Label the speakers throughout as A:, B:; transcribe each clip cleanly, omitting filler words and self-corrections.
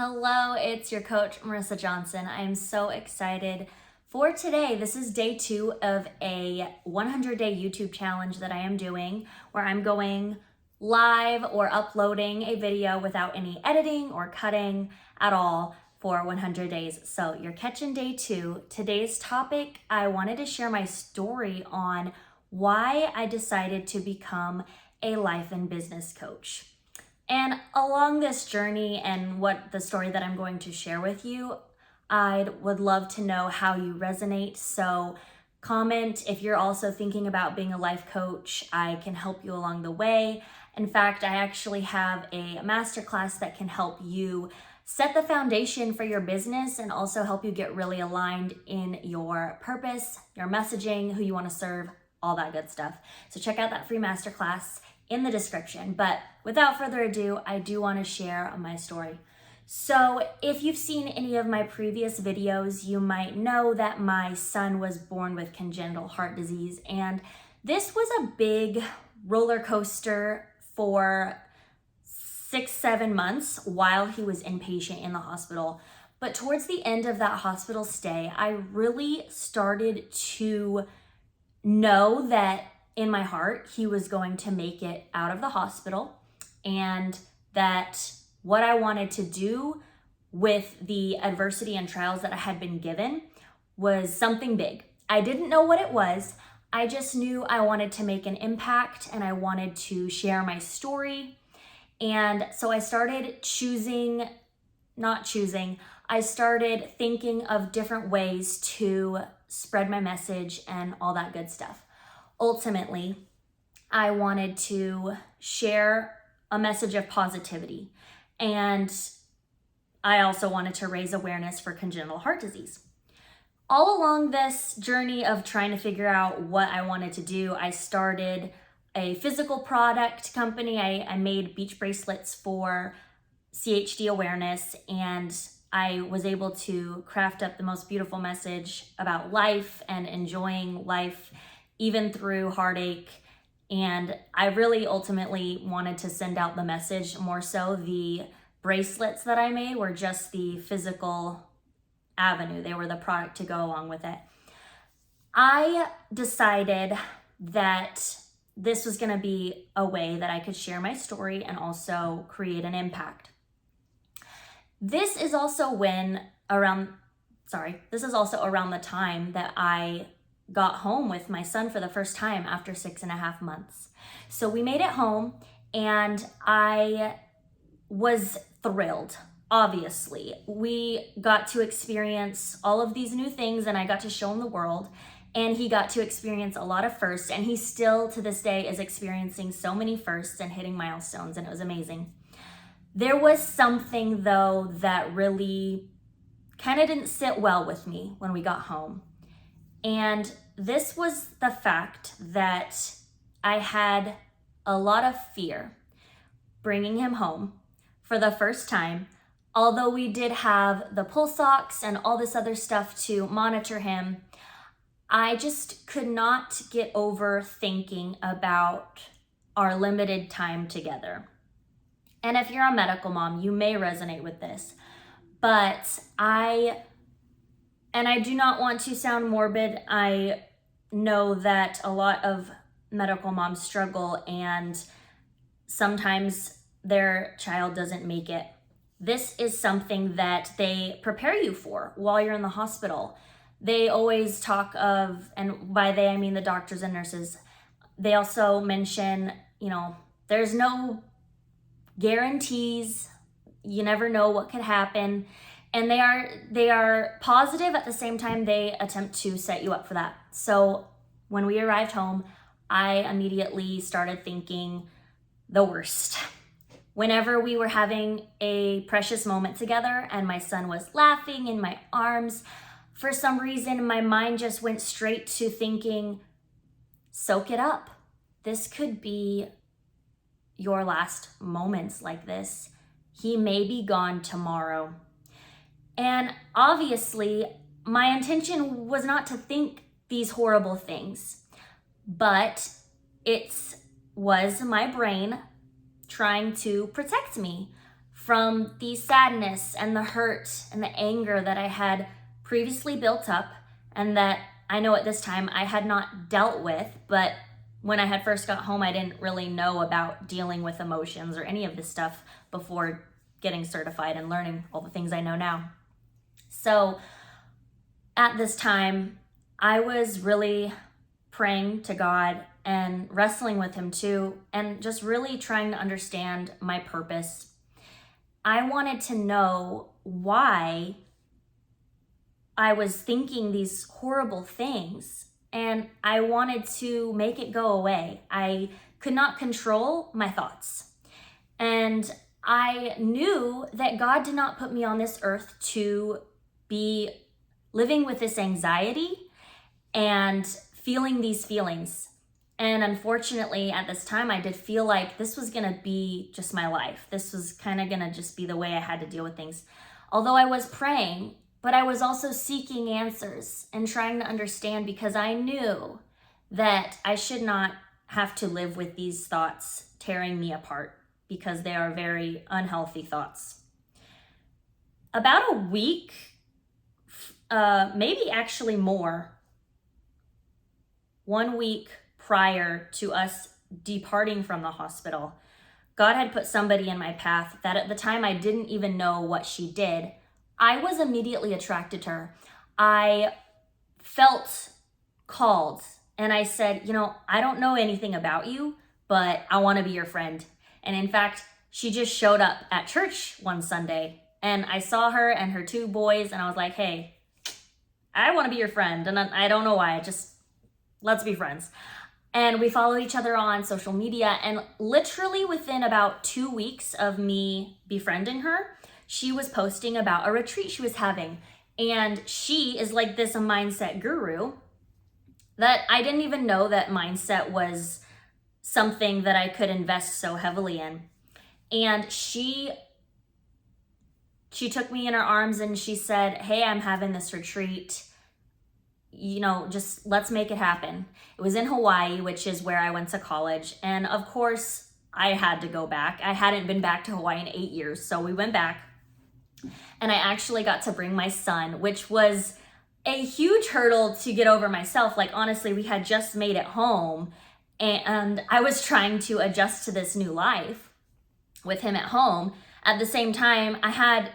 A: Hello, it's your coach, Marissa Johnson. I am so excited for today. This is day 2 of a 100-day YouTube challenge that I am doing where I'm going live or uploading a video without any editing or cutting at all for 100 days. So you're catching day 2. Today's topic, I wanted to share my story on why I decided to become a life and business coach. And along this journey and what the story that I'm going to share with you, I would love to know how you resonate. So comment if you're also thinking about being a life coach. I can help you along the way. In fact, I actually have a masterclass that can help you set the foundation for your business and also help you get really aligned in your purpose, your messaging, who you want to serve, all that good stuff. So check out that free masterclass in the description. But without further ado, I do want to share my story. So if you've seen any of my previous videos, you might know that my son was born with congenital heart disease. And this was a big roller coaster for 6-7 months while he was inpatient in the hospital. But towards the end of that hospital stay, I really started to know that in my heart, he was going to make it out of the hospital, and that what I wanted to do with the adversity and trials that I had been given was something big. I didn't know what it was. I just knew I wanted to make an impact and I wanted to share my story. And so I started I started thinking of different ways to spread my message and all that good stuff. Ultimately, I wanted to share a message of positivity, and I also wanted to raise awareness for congenital heart disease. All along this journey of trying to figure out what I wanted to do, I started a physical product company. I made beach bracelets for CHD awareness, and I was able to craft up the most beautiful message about life and enjoying life even through heartache. And I really ultimately wanted to send out the message more so. The bracelets that I made were just the physical avenue. They were the product to go along with it. I decided that this was going to be a way that I could share my story and also create an impact. This is also around the time that I got home with my son for the first time after 6.5 months. So we made it home and I was thrilled. Obviously, we got to experience all of these new things and I got to show him the world, and he got to experience a lot of firsts, and he still to this day is experiencing so many firsts and hitting milestones, and it was amazing. There was something though that really kind of didn't sit well with me when we got home. And this was the fact that I had a lot of fear bringing him home for the first time. Although we did have the pulse ox and all this other stuff to monitor him, I just could not get over thinking about our limited time together. And if you're a medical mom, you may resonate with this, but I do not want to sound morbid. I know that a lot of medical moms struggle and sometimes their child doesn't make it. This is something that they prepare you for while you're in the hospital. They always talk of, and by they I mean the doctors and nurses, they also mention, there's no guarantees. You never know what could happen. And they are positive at the same time they attempt to set you up for that. So when we arrived home, I immediately started thinking the worst. Whenever we were having a precious moment together and my son was laughing in my arms, for some reason my mind just went straight to thinking, soak it up. This could be your last moments like this. He may be gone tomorrow. And obviously, my intention was not to think these horrible things, but it was my brain trying to protect me from the sadness and the hurt and the anger that I had previously built up, and that I know at this time I had not dealt with. But when I had first got home, I didn't really know about dealing with emotions or any of this stuff before getting certified and learning all the things I know now. So at this time, I was really praying to God and wrestling with him too, and just really trying to understand my purpose. I wanted to know why I was thinking these horrible things, and I wanted to make it go away. I could not control my thoughts. And I knew that God did not put me on this earth to be living with this anxiety and feeling these feelings. And unfortunately, at this time, I did feel like this was going to be just my life. This was kind of going to just be the way I had to deal with things. Although I was praying, but I was also seeking answers and trying to understand, because I knew that I should not have to live with these thoughts tearing me apart, because they are very unhealthy thoughts. About a week, maybe actually more, 1 week prior to us departing from the hospital, God had put somebody in my path that at the time I didn't even know what she did. I was immediately attracted to her. I felt called, and I said, I don't know anything about you, but I want to be your friend. And in fact, she just showed up at church one Sunday, and I saw her and her 2 boys, and I was like, hey, I want to be your friend. And I don't know why, let's be friends. And we followed each other on social media, and literally within about 2 weeks of me befriending her, she was posting about a retreat she was having. And she is like this mindset guru that I didn't even know that mindset was something that I could invest so heavily in. And she took me in her arms and she said, hey, I'm having this retreat. Just let's make it happen. It was in Hawaii, which is where I went to college. And of course, I had to go back. I hadn't been back to Hawaii in 8 years. So we went back, and I actually got to bring my son, which was a huge hurdle to get over myself. Like, honestly, we had just made it home, and I was trying to adjust to this new life with him at home. At the same time, I had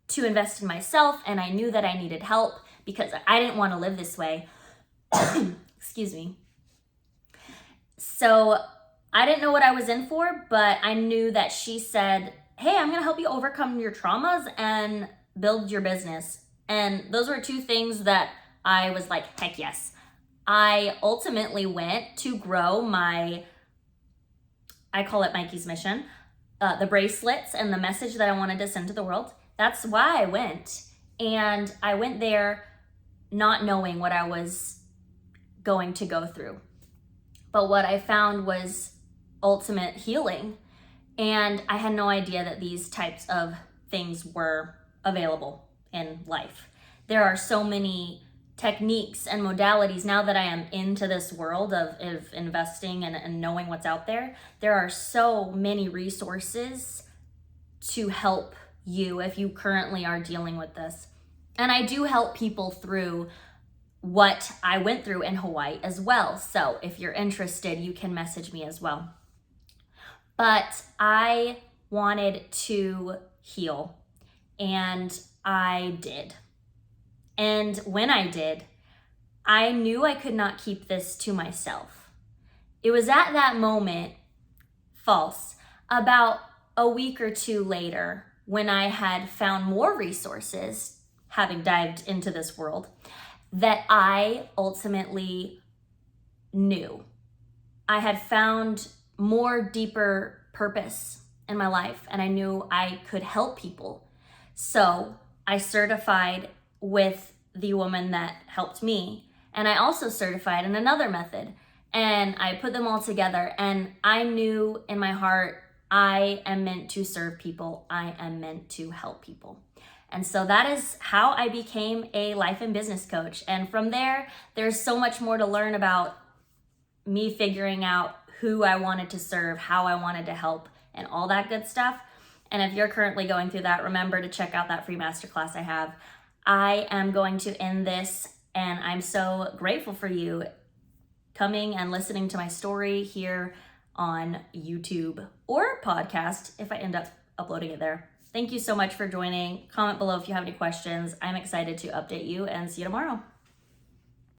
A: to invest in myself, and I knew that I needed help because I didn't want to live this way. Excuse me. So I didn't know what I was in for, but I knew that she said, hey, I'm going to help you overcome your traumas and build your business. And those were 2 things that I was like, heck yes. I ultimately went to grow I call it Mikey's mission, the bracelets and the message that I wanted to send to the world. That's why I went. And I went there not knowing what I was going to go through. But what I found was ultimate healing. And I had no idea that these types of things were available in life. There are so many techniques and modalities now that I am into this world of investing and knowing what's out there. There are so many resources to help you if you currently are dealing with this. And I do help people through what I went through in Hawaii as well. So if you're interested, you can message me as well. But I wanted to heal, and I did. And when I did, I knew I could not keep this to myself. It was at that moment, about a week or 2 later, when I had found more resources, having dived into this world, that I ultimately knew I had found more deeper purpose in my life, and I knew I could help people. So I certified with the woman that helped me, and I also certified in another method, and I put them all together, and I knew in my heart, I am meant to serve people. I am meant to help people. And so that is how I became a life and business coach. And from there, there's so much more to learn about me figuring out who I wanted to serve, how I wanted to help, and all that good stuff. And if you're currently going through that, remember to check out that free masterclass I have. I am going to end this, and I'm so grateful for you coming and listening to my story here on YouTube or podcast if I end up uploading it there. Thank you so much for joining. Comment below if you have any questions. I'm excited to update you, and see you tomorrow.